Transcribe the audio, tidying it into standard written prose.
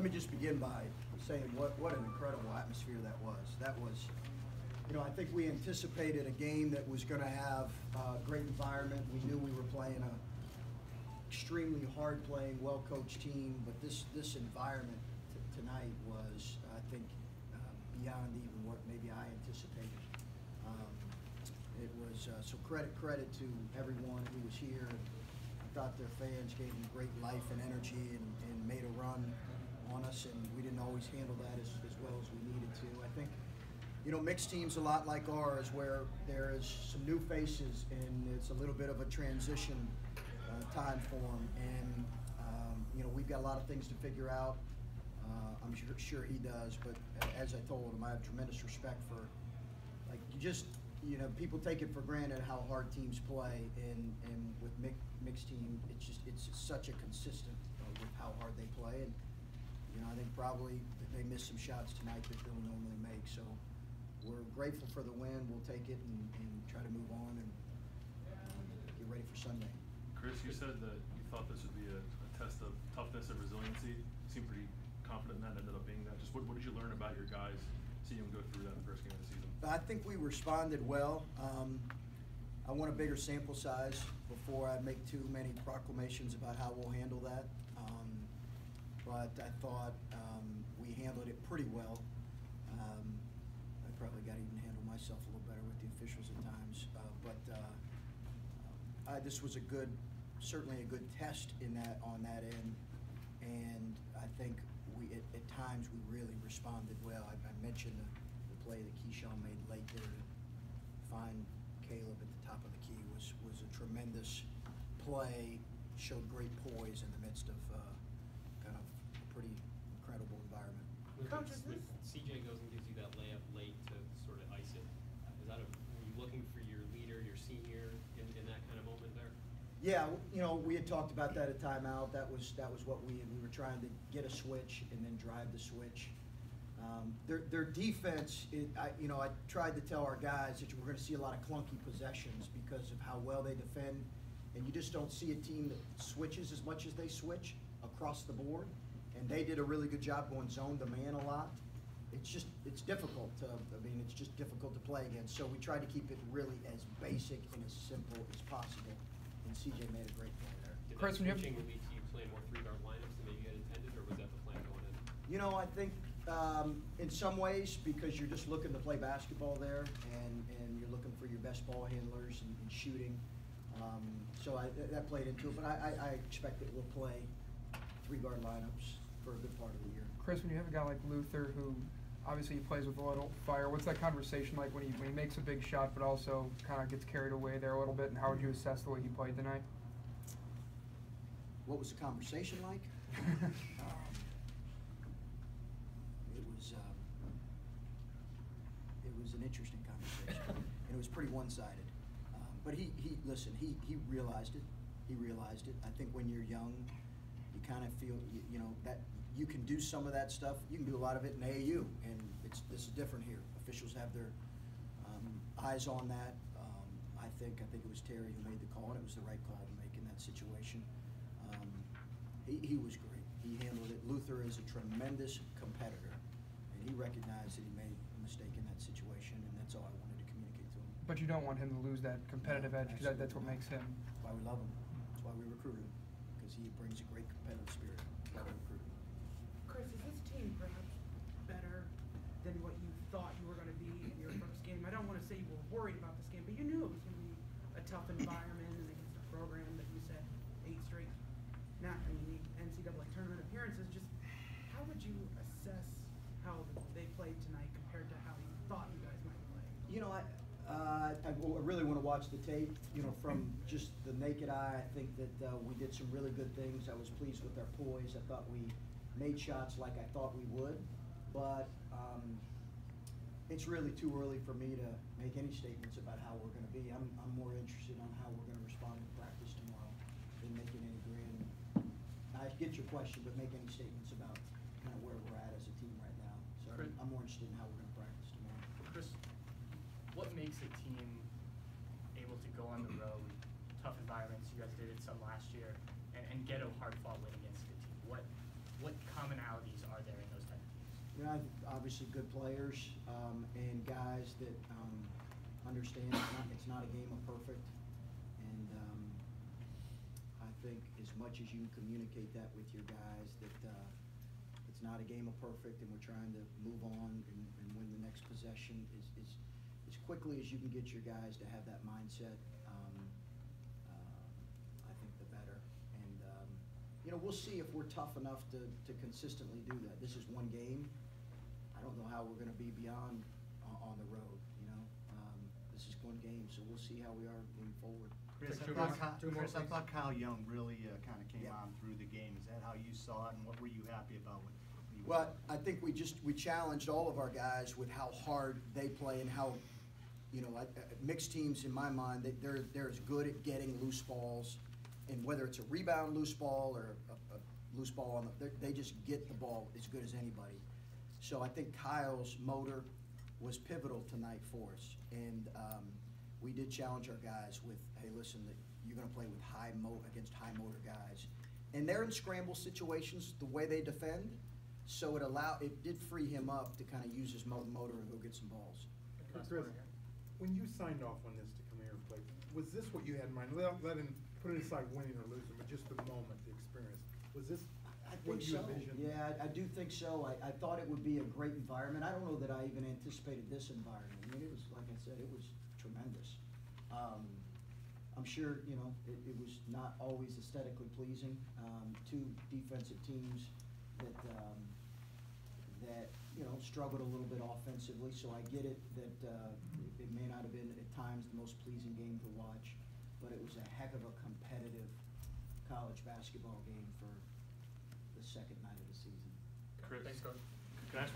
Let me just begin by saying what an incredible atmosphere that was. That was, I think we anticipated a game that was going to have a great environment. We knew we were playing a extremely hard-playing, well-coached team, but this environment tonight was, I think, beyond even what maybe I anticipated. It was so credit to everyone who was here. I thought their fans gave them great life and energy and made a run on us, and we didn't always handle that as well as we needed to. I think, mixed teams a lot like ours, where there is some new faces and it's a little bit of a transition time for them, and we've got a lot of things to figure out. I'm sure he does, but as I told him, I have tremendous respect for, people take it for granted how hard teams play, and with mixed team, it's such a consistent with how hard they play, and I think probably they missed some shots tonight that they'll normally make. So we're grateful for the win. We'll take it and try to move on and get ready for Sunday. Chris, you said that you thought this would be a test of toughness and resiliency. You seemed pretty confident in that, ended up being that. Just what did you learn about your guys, seeing them go through that in the first game of the season? I think we responded well. I want a bigger sample size before I make too many proclamations about how we'll handle that. But I thought we handled it pretty well. I probably got to even handle myself a little better with the officials at times. This was certainly a good test on that end, and I think at times we really responded well. I mentioned the play that Keyshawn made late there to find Caleb at the top of the key was a tremendous play. Showed great poise in the midst of kind of a pretty incredible environment. Coach, if CJ goes and gives you that layup late to sort of ice it, were you looking for your leader, your senior, in that kind of moment there? Yeah, we had talked about that at timeout. That was what we were trying to get a switch and then drive the switch. Their defense, I tried to tell our guys that we're going to see a lot of clunky possessions because of how well they defend, and you just don't see a team that switches as much as they switch across the board. And they did a really good job going zone to man a lot. It's difficult it's just difficult to play against. So we tried to keep it really as basic and as simple as possible. And CJ made a great play there. Did that switching lead to you playing more three-guard lineups than maybe you had intended, or was that the plan going in? I think in some ways, because you're just looking to play basketball there, and you're looking for your best ball handlers and shooting. So that played into it. But I expect that we'll play three-guard lineups for a good part of the year. Chris, when you have a guy like Luther who obviously he plays with a little fire, what's that conversation like when he makes a big shot but also kind of gets carried away there a little bit, and how would you assess the way he played tonight? What was the conversation like? It was an interesting conversation, and it was pretty one-sided. But he realized it. He realized it. I think when you're young, you kind of feel, that you can do some of that stuff. You can do a lot of it in AAU, and this is different here. Officials have their eyes on that. I think it was Terry who made the call, and it was the right call to make in that situation. He was great. He handled it. Luther is a tremendous competitor, and he recognized that he made a mistake in that situation, and that's all I wanted to communicate to him. But you don't want him to lose that competitive edge, because that's what makes him. That's why we love him. That's why we recruit him, because he brings a great competitive spirit. That's why we recruit him. Chris, is this team perhaps better than what you thought you were going to be in your first game? I don't want to say you were worried about this game, but you knew it was going to be a tough environment and against a program that you said 8 straight NCAA tournament appearances. Just how would you assess how they played tonight compared to how you thought you guys might play? I really want to watch the tape. From just the naked eye, I think that we did some really good things. I was pleased with our poise. I thought we made shots like I thought we would, but it's really too early for me to make any statements about how we're going to be. I'm more interested on how we're going to respond in practice tomorrow than making any grand. I get your question, but make any statements about kind of where we're at as a team right now. So I'm more interested in how we're going to practice tomorrow. Chris, what makes a team able to go on the road, tough environments, you guys did it some last year, and get a hard-fought win against the team? What commonalities are obviously good players, and guys that, understand it's not a game of perfect. And, I think as much as you can communicate that with your guys, that, it's not a game of perfect, and we're trying to move on and win the next possession as quickly as you can get your guys to have that mindset, I think the better. And, we'll see if we're tough enough to consistently do that. This is one game. I don't know how we're gonna be beyond on the road, This is one game, so we'll see how we are moving forward. Chris, Two I more, Chris, I please. thought Kyle Young really kind of came Yeah. on through the game. Is that how you saw it, and what were you happy about? Well, I think we challenged all of our guys with how hard they play and how, mixed teams, in my mind, they're as good at getting loose balls, and whether it's a rebound loose ball or a loose ball they just get the ball as good as anybody. So I think Kyle's motor was pivotal tonight for us, and we did challenge our guys with, hey, listen, that you're going to play with against high motor guys, and they're in scramble situations the way they defend. So it did free him up to kind of use his motor and go get some balls. Last Chris, one here. when you signed off on this to come here and play, was this what you had in mind? Put it aside winning or losing, but just the moment, the experience. Was this I what think you so. envisioned? Yeah, I do think so. I thought it would be a great environment. I don't know that I even anticipated this environment. I mean, it was, like I said, it was tremendous. I'm sure, it was not always aesthetically pleasing. Two defensive teams that struggled a little bit offensively, so I get it that it may not have been at times the most pleasing game to watch, but it was a heck of a competitive college basketball game for the second night of the season. Chris, Thanks, Coach.